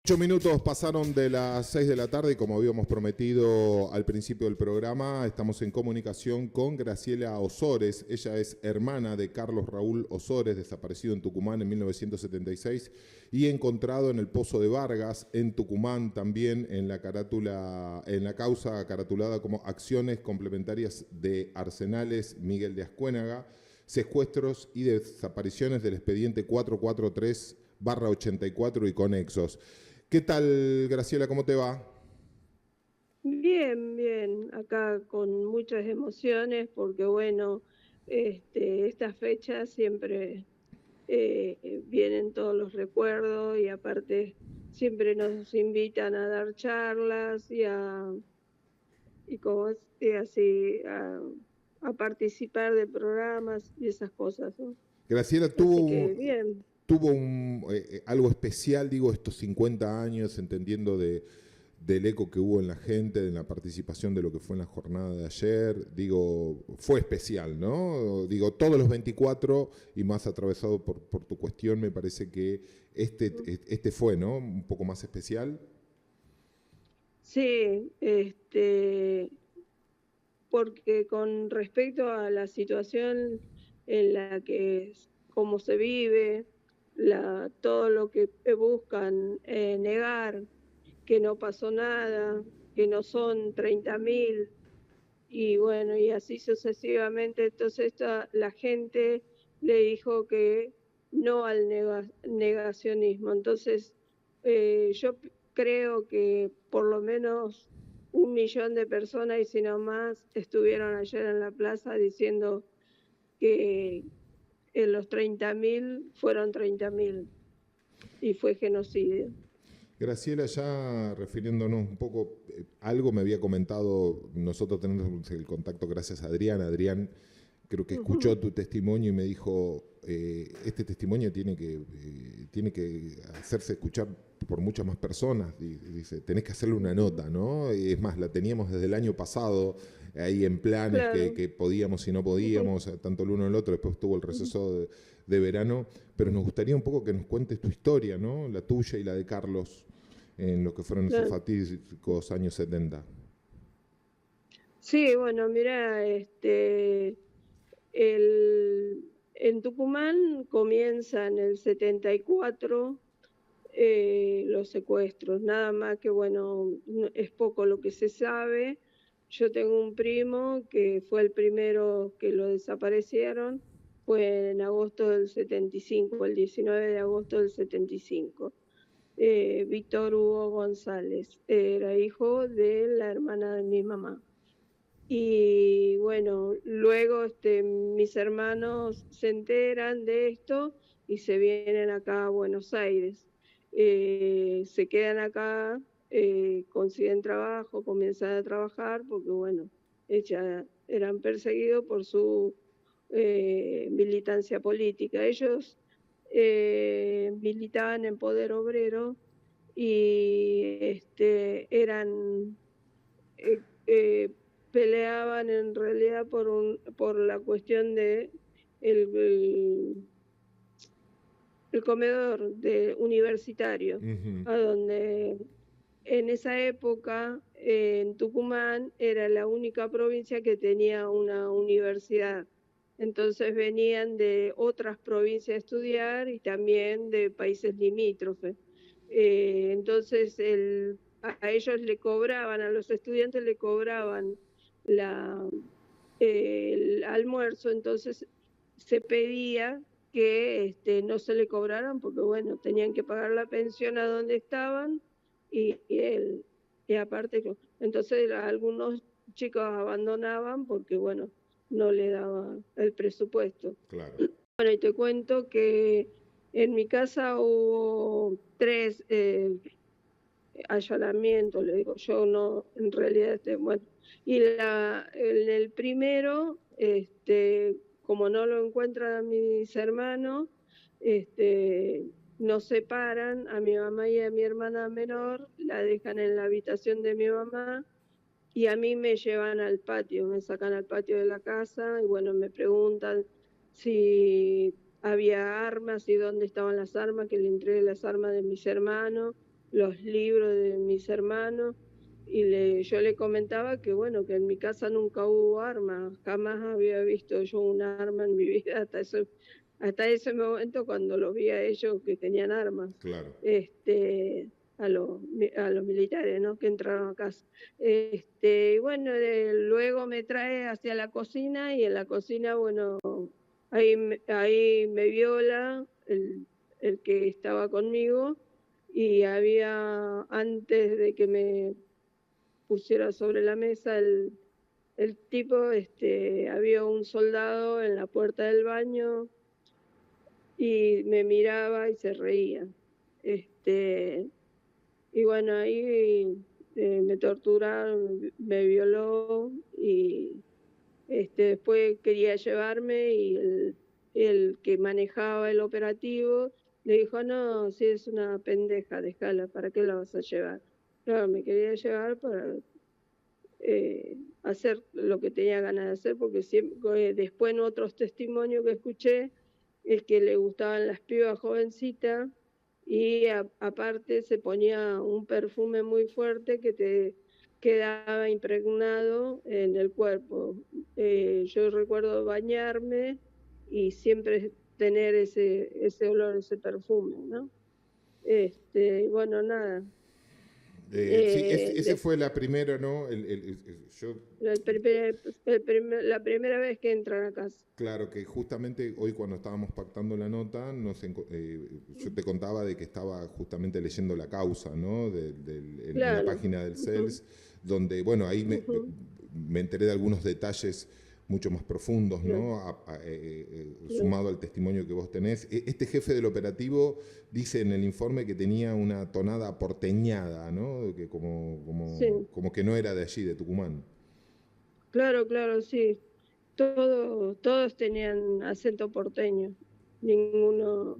8 minutos pasaron de las 6 de la tarde y como habíamos prometido al principio del programa, estamos en comunicación con Graciela Ozores. Ella es hermana de Carlos Raúl Ozores, desaparecido en Tucumán en 1976 y encontrado en el Pozo de Vargas, en Tucumán, también en la causa caratulada como Acciones Complementarias de Arsenales Miguel de Ascuénaga, secuestros y desapariciones del expediente 443/84 y conexos. ¿Qué tal, Graciela? ¿Cómo te va? Bien, bien, acá con muchas emociones porque bueno, estas fechas siempre vienen todos los recuerdos y aparte siempre nos invitan a dar charlas y como así a participar de programas y esas cosas, ¿no? Graciela Así que bien. tuvo algo especial, digo, estos 50 años, entendiendo del eco que hubo en la gente, en la participación de lo que fue en la jornada de ayer. Digo, fue especial, ¿no? Digo, todos los 24 y más atravesado por tu cuestión, me parece que este fue, ¿no? Un poco más especial. Sí, porque con respecto a la situación en la que cómo se vive, todo lo que buscan negar, que no pasó nada, que no son 30.000, y bueno, y así sucesivamente. Entonces la gente le dijo que no al negacionismo. Entonces yo creo que por lo menos 1 millón de personas, y si no más, estuvieron ayer en la plaza diciendo que en los 30.000 fueron 30.000 y fue genocidio. Graciela, ya refiriéndonos un poco, algo me había comentado, nosotros tenemos el contacto gracias a Adrián. Adrián creo que escuchó tu testimonio y me dijo, este testimonio tiene que hacerse escuchar por muchas más personas. Dice, tenés que hacerle una nota, ¿no? Y es más, la teníamos desde el año pasado ahí en planes Claro. que podíamos y no podíamos, tanto el uno el otro. Después tuvo el receso de verano, pero nos gustaría un poco que nos cuentes tu historia, ¿no? La tuya y la de Carlos en lo que fueron esos Claro. fatídicos años 70. Sí, bueno, mira, en Tucumán comienza en el 74 los secuestros, nada más que bueno, es poco lo que se sabe. Yo tengo un primo que fue el primero que lo desaparecieron, fue en agosto del 75, el 19 de agosto del 75. Víctor Hugo González, era hijo de la hermana de mi mamá. Y bueno, luego mis hermanos se enteran de esto y se vienen acá a Buenos Aires. Se quedan acá, consiguen trabajo, comienzan a trabajar porque bueno, ya eran perseguidos por su militancia política. Ellos militaban en Poder Obrero y eran eh, eh, peleaban en realidad por la cuestión de el, el comedor universitario, Ujú. a donde en esa época en Tucumán era la única provincia que tenía una universidad. Entonces venían de otras provincias a estudiar y también de países limítrofes. Entonces a ellos le cobraban, a los estudiantes le cobraban la, el almuerzo, entonces se pedía que no se le cobraran porque bueno, tenían que pagar la pensión a donde estaban y aparte, entonces algunos chicos abandonaban porque bueno, no le daba el presupuesto. Claro. Bueno, y te cuento que en mi casa hubo 3 allanamientos, le digo yo, no, en realidad, bueno, y en el primero, como no lo encuentran mis hermanos, nos separan a mi mamá y a mi hermana menor, la dejan en la habitación de mi mamá y a mí me llevan al patio, me sacan al patio de la casa y bueno, me preguntan si había armas y dónde estaban las armas, que le entregué las armas de mis hermanos. los libros de mis hermanos, y yo le comentaba que bueno, que en mi casa nunca hubo armas, jamás había visto yo un arma en mi vida hasta ese momento cuando los vi a ellos que tenían armas, Claro. a los militares, ¿no? Que entraron a casa. Y bueno, luego me trae hacia la cocina, y en la cocina, bueno, ahí me viola el que estaba conmigo, y había, antes de que me pusiera sobre la mesa el tipo, había un soldado en la puerta del baño y me miraba y se reía. Y bueno, ahí me torturaron, me violó, y después quería llevarme, y el que manejaba el operativo le dijo, no, si es una pendeja, déjala, ¿para qué la vas a llevar? Claro, me quería llevar para hacer lo que tenía ganas de hacer, porque siempre, después en otros testimonios que escuché, el que le gustaban las pibas jovencitas, y aparte se ponía un perfume muy fuerte que te quedaba impregnado en el cuerpo. Yo recuerdo bañarme y siempre tener ese olor, ese perfume, ¿no? Bueno, nada. Sí, ese fue la primera, ¿no? Yo, La primera vez que entran a casa. claro que justamente hoy cuando estábamos pactando la nota, yo te contaba de que estaba justamente leyendo la causa, ¿no? En la Claro. página del CELS, donde, bueno, ahí Ujú, me enteré de algunos detalles mucho más profundos, claro, ¿no? claro. Sumado al testimonio que vos tenés. Este jefe del operativo dice en el informe que tenía una tonada porteñada, ¿no? Que Sí, como que no era de allí, de Tucumán. claro, claro, sí. Todos tenían acento porteño. Ninguno.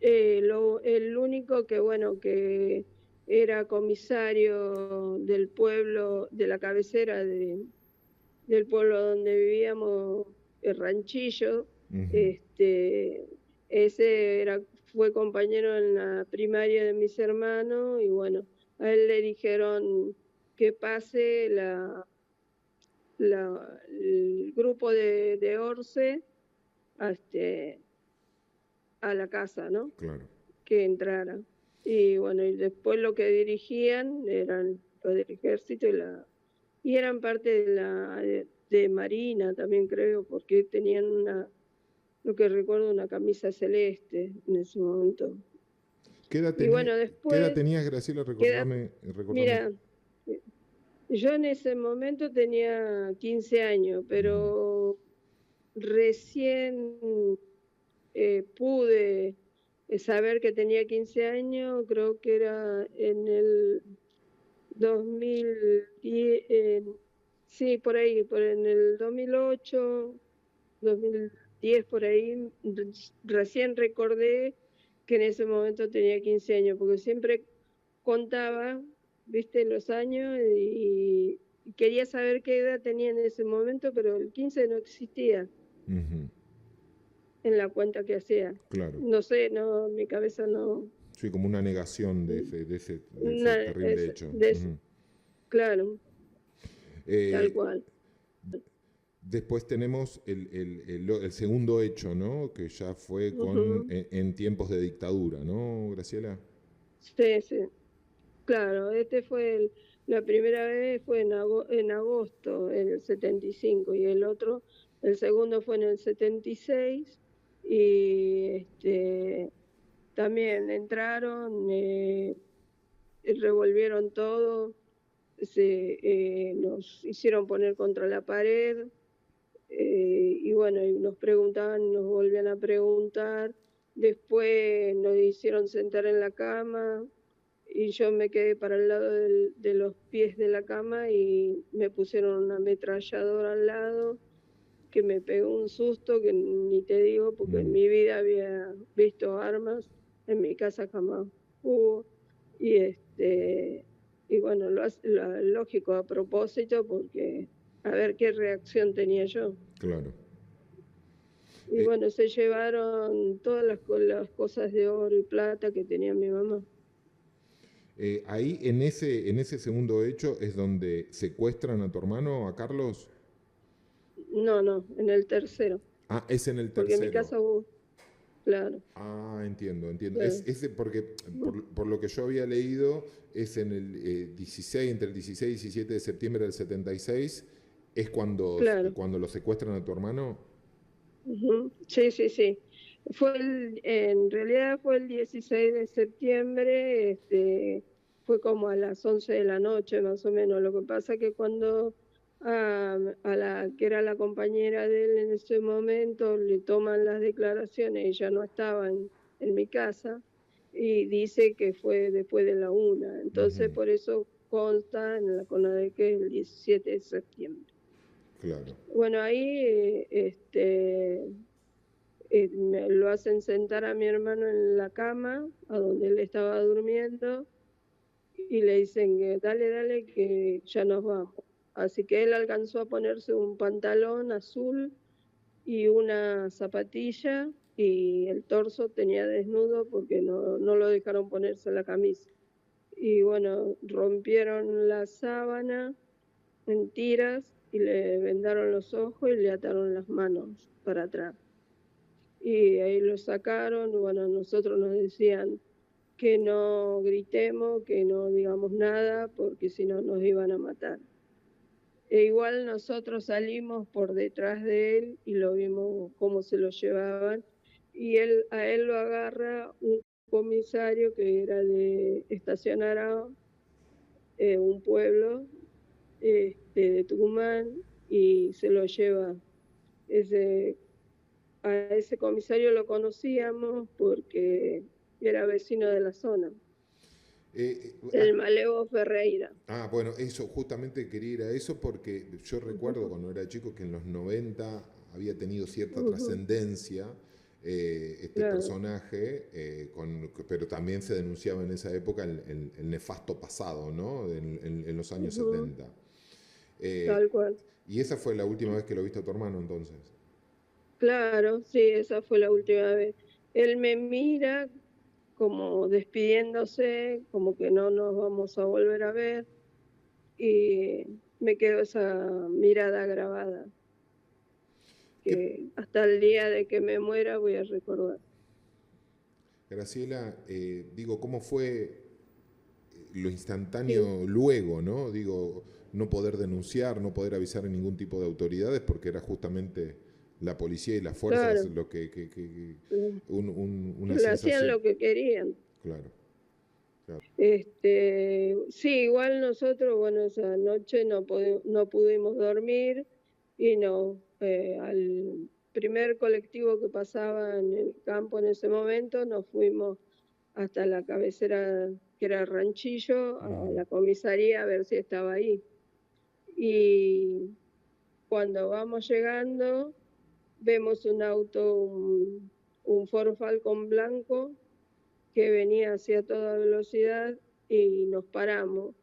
El único que, bueno, que era comisario del pueblo, de la cabecera del pueblo donde vivíamos, el Ranchillo, Ujú. este, ese fue compañero en la primaria de mis hermanos, y bueno, a él le dijeron que pase el grupo de Orce a la casa, ¿no? Claro. Que entrara. Y bueno, y después lo que dirigían eran los del ejército, y eran parte de Marina también, creo, porque tenían lo que recuerdo, una camisa celeste en ese momento. Y bueno, ¿Qué edad después tenías, Graciela? queda, Recordame. mira, yo en ese momento tenía 15 años, Ujú. pero recién pude saber que tenía 15 años, creo que era en el 2010, sí, por ahí, en el 2008, 2010, por ahí, recién recordé que en ese momento tenía 15 años, porque siempre contaba, viste, los años, y quería saber qué edad tenía en ese momento, pero el 15 no existía Ujú. en la cuenta que hacía. Claro. No sé, no, mi cabeza no. Sí, como una negación de ese terrible hecho. Ujú. Claro, tal Eh, cual. Después tenemos el segundo hecho, ¿no? Que ya fue Ujú. en tiempos de dictadura, ¿no, Graciela? Sí, sí. Claro, la primera vez fue en agosto, en el 75, y el segundo fue en el 76, y también entraron, revolvieron todo, nos hicieron poner contra la pared, y bueno, y nos preguntaban, nos volvían a preguntar, después nos hicieron sentar en la cama, y yo me quedé para el lado de los pies de la cama, y me pusieron una ametralladora al lado, que me pegó un susto que ni te digo, porque en Mm, mi vida había visto armas, en mi casa jamás hubo, y y bueno, lo lógico, a propósito, porque a ver qué reacción tenía yo. claro. Y Eh, bueno, se llevaron todas las cosas de oro y plata que tenía mi mamá. Ahí, en ese segundo hecho, es donde secuestran a tu hermano, a Carlos. No, en el tercero, Ah, es en el porque en mi tercero. casa hubo, claro, Ah, entiendo, entiendo. claro. Ese porque, por lo que yo había leído, es en el 16, entre el 16 y 17 de septiembre del 76, es Claro. cuando lo secuestran a tu hermano. Ujú. Sí, sí, sí. En realidad fue el 16 de septiembre, fue como a las 11 de la noche más o menos. Lo que pasa que cuando a la que era la compañera de él en ese momento le toman las declaraciones, ella no estaba en mi casa y dice que fue después de la 1. Entonces Ujú, por eso consta en la CONADECA el 17 de septiembre. claro. Bueno, ahí lo hacen sentar a mi hermano en la cama, a donde él estaba durmiendo, y le dicen que dale, dale, que ya nos vamos. Así que él alcanzó a ponerse un pantalón azul y una zapatilla, y el torso tenía desnudo porque no lo dejaron ponerse la camisa. Y bueno, rompieron la sábana en tiras y le vendaron los ojos y le ataron las manos para atrás. Y ahí lo sacaron, bueno, nosotros nos decían que no gritemos, que no digamos nada, porque si no nos iban a matar. E igual nosotros salimos por detrás de él y lo vimos cómo se lo llevaban, y a él lo agarra un comisario que era de Estación Arao, un pueblo de Tucumán, y se lo lleva. Ese A ese comisario lo conocíamos porque era vecino de la zona, Eh, eh, el ah, Malevo Ferreira. bueno, eso, justamente quería ir a eso porque yo recuerdo Ujú, cuando era chico que en los 90 había tenido cierta ujú, trascendencia este claro, personaje, pero también se denunciaba en esa época el nefasto pasado, ¿no? En los años ujú, 70. Eh, tal cual. y esa fue la última vez que lo viste a tu hermano entonces. Claro, sí, esa fue la última vez. Él me mira como despidiéndose, como que no nos vamos a volver a ver, y me quedó esa mirada grabada, ¿Qué, que hasta el día de que me muera voy a recordar. Graciela, digo, cómo fue lo Sí, instantáneo luego, ¿no? Digo, no poder denunciar, no poder avisar a ningún tipo de autoridades porque era justamente la policía y las fuerzas claro, lo una le hacían sensación, lo que querían. claro, claro. Sí, igual nosotros, bueno, esa noche no pudimos dormir, y al primer colectivo que pasaba en el campo en ese momento, nos fuimos hasta la cabecera, que era Ranchillo, a Ujú, la comisaría a ver si estaba ahí. Y cuando vamos llegando, vemos un auto, un Ford Falcon blanco, que venía hacia toda velocidad, y nos paramos.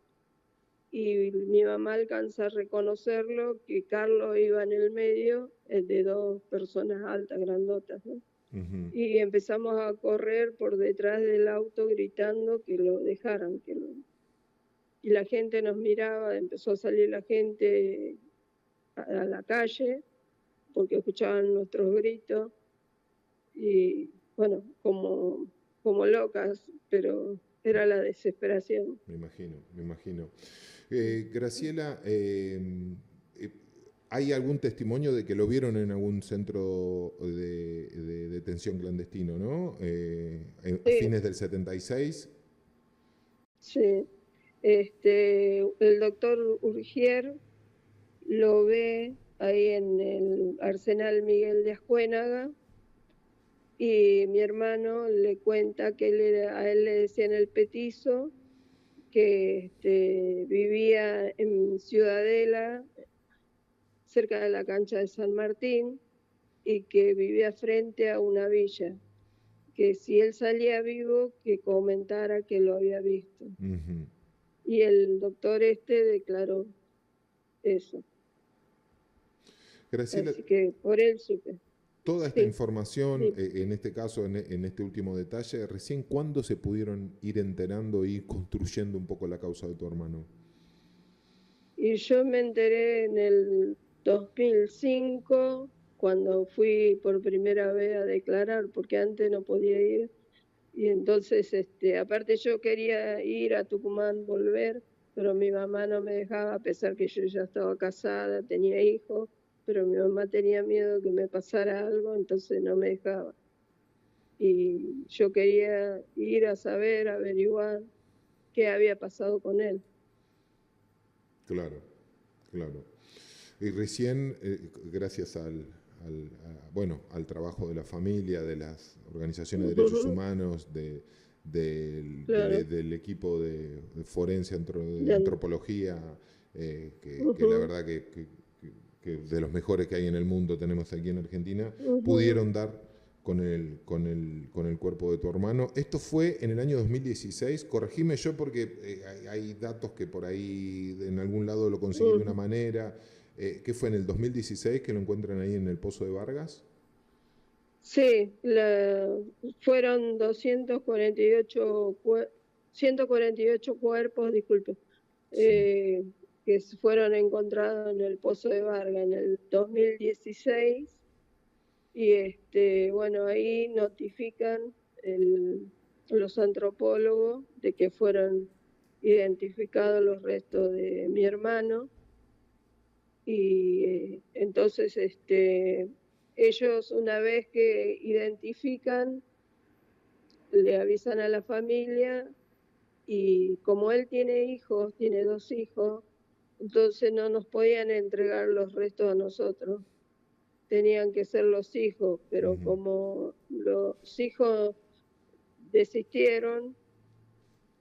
Y mi mamá alcanza a reconocerlo, que Carlos iba en el medio, de dos personas altas, grandotas, ¿no? ujú. Y empezamos a correr por detrás del auto gritando que lo dejaran. Y la gente nos miraba, empezó a salir la gente a la calle porque escuchaban nuestros gritos, y bueno, como locas, pero era la desesperación. Me imagino, me imagino. Graciela, eh, ¿hay algún testimonio de que lo vieron en algún centro de detención clandestino, ¿no? A Sí, fines del 76. sí. El doctor Urgier lo ve ahí en el Arsenal Miguel de Ascuénaga, y mi hermano le cuenta que a él le decían el petizo, que vivía en Ciudadela, cerca de la cancha de San Martín, y que vivía frente a una villa, que si él salía vivo, que comentara que lo había visto. Ujú. Y el doctor declaró eso. Graciela, Así que por él supe. Toda esta Sí, información, sí. en este caso, en este último detalle, ¿recién cuándo se pudieron ir enterando y construyendo un poco la causa de tu hermano? Y yo me enteré en el 2005, cuando fui por primera vez a declarar, porque antes no podía ir. Y entonces, aparte yo quería ir a Tucumán, volver, pero mi mamá no me dejaba, a pesar que yo ya estaba casada, tenía hijos, pero mi mamá tenía miedo que me pasara algo, entonces no me dejaba. Y yo quería ir a saber, averiguar qué había pasado con él. Claro, claro. Y recién, gracias bueno, al trabajo de la familia, de las organizaciones de derechos humanos, Claro, del equipo de forense de ya, antropología, que la verdad que de los mejores que hay en el mundo tenemos aquí en Argentina, pudieron dar con el cuerpo de tu hermano. Esto fue en el año 2016, corregime yo porque hay datos que por ahí en algún lado lo conseguí de una manera. ¿Qué fue en el 2016 que lo encuentran ahí en el Pozo de Vargas? sí, fueron 248, 148 cuerpos, disculpe, Sí. eh, que fueron encontrados en el Pozo de Vargas en el 2016. Y bueno, ahí notifican los antropólogos de que fueron identificados los restos de mi hermano. Y entonces ellos, una vez que identifican, le avisan a la familia, y como él tiene hijos, tiene 2 hijos, entonces no nos podían entregar los restos a nosotros, tenían que ser los hijos, pero Ujú. como los hijos desistieron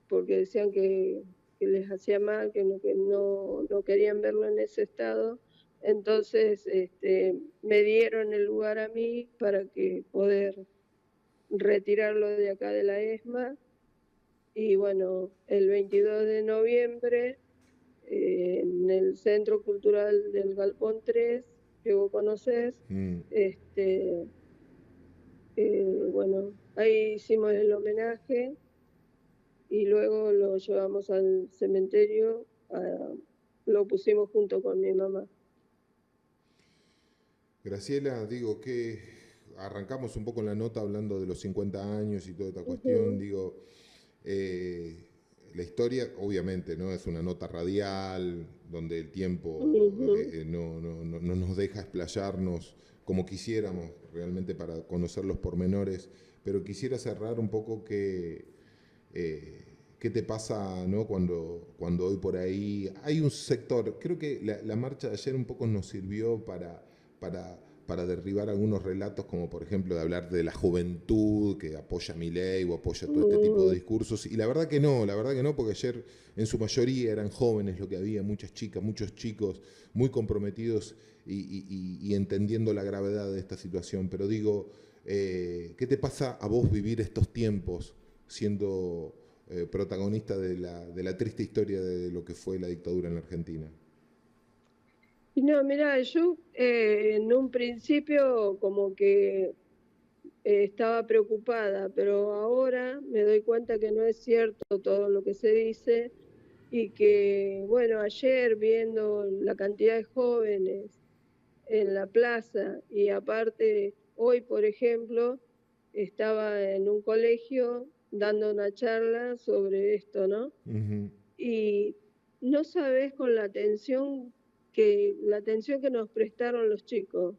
porque decían que les hacía mal, que no querían verlo en ese estado, entonces me dieron el lugar a mí para que poder retirarlo de acá de la ESMA. Y bueno, el 22 de noviembre, en el Centro Cultural del Galpón 3, que vos conocés, Mm. este, bueno, ahí hicimos el homenaje y luego lo llevamos al cementerio, lo pusimos junto con mi mamá. Graciela, digo que arrancamos un poco en la nota hablando de los 50 años y toda esta cuestión. Ujú, Digo, eh, la historia, obviamente, ¿no? Es una nota radial donde el tiempo ujú. no nos deja explayarnos como quisiéramos realmente para conocer los pormenores, pero quisiera cerrar un poco qué te pasa, ¿no? Cuando hoy por ahí hay un sector, creo que la marcha de ayer un poco nos sirvió para derribar algunos relatos, como por ejemplo de hablar de la juventud que apoya a Milei o apoya todo este tipo de Mm, discursos. Y la verdad que no, porque ayer en su mayoría eran jóvenes lo que había, muchas chicas, muchos chicos muy comprometidos y entendiendo la gravedad de esta situación. Pero digo, ¿qué te pasa a vos vivir estos tiempos siendo protagonista de la triste historia de lo que fue la dictadura en la Argentina? Y no, mira, yo en un principio como que estaba preocupada, pero ahora me doy cuenta que no es cierto todo lo que se dice, y que, bueno, ayer viendo la cantidad de jóvenes en la plaza, y aparte hoy, por ejemplo, estaba en un colegio dando una charla sobre esto, ¿no? Ujú. Y no sabes con la atención que nos prestaron los chicos.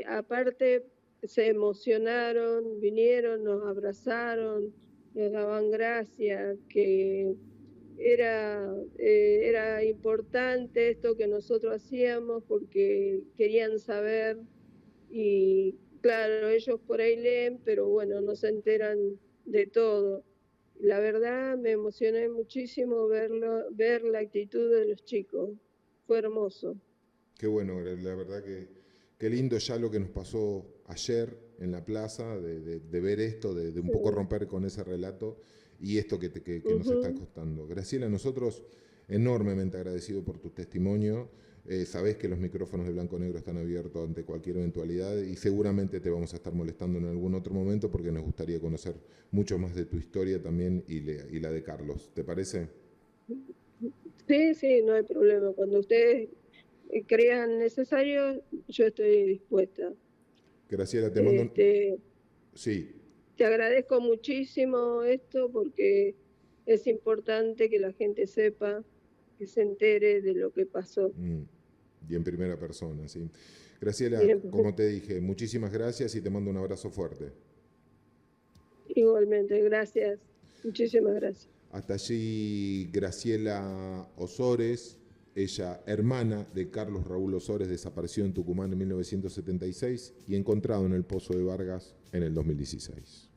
Aparte se emocionaron, vinieron, nos abrazaron, nos daban gracias, que era importante esto que nosotros hacíamos porque querían saber. Y claro, ellos por ahí leen, pero bueno, no se enteran de todo. La verdad me emocioné muchísimo ver la actitud de los chicos. Fue hermoso. Qué bueno, la verdad que qué lindo ya lo que nos pasó ayer en la plaza, de ver esto, de un poco Sí. romper con ese relato y esto que nos está Ujú. costando. Graciela, nosotros enormemente agradecidos por tu testimonio. Sabés que los micrófonos de Blanco Negro están abiertos ante cualquier eventualidad y seguramente te vamos a estar molestando en algún otro momento porque nos gustaría conocer mucho más de tu historia también y la de Carlos. ¿Te parece? Sí, sí, no hay problema. Cuando ustedes crean necesario, yo estoy dispuesta. Graciela, te mando... Sí. Te agradezco muchísimo esto porque es importante que la gente sepa, que se entere de lo que pasó. Y en primera persona, sí. Graciela, como te dije, muchísimas gracias y te mando un abrazo fuerte. Igualmente, gracias. Muchísimas gracias. Hasta allí Graciela Osores, ella hermana de Carlos Raúl Osores, desapareció en Tucumán en 1976 y encontrado en el Pozo de Vargas en el 2016.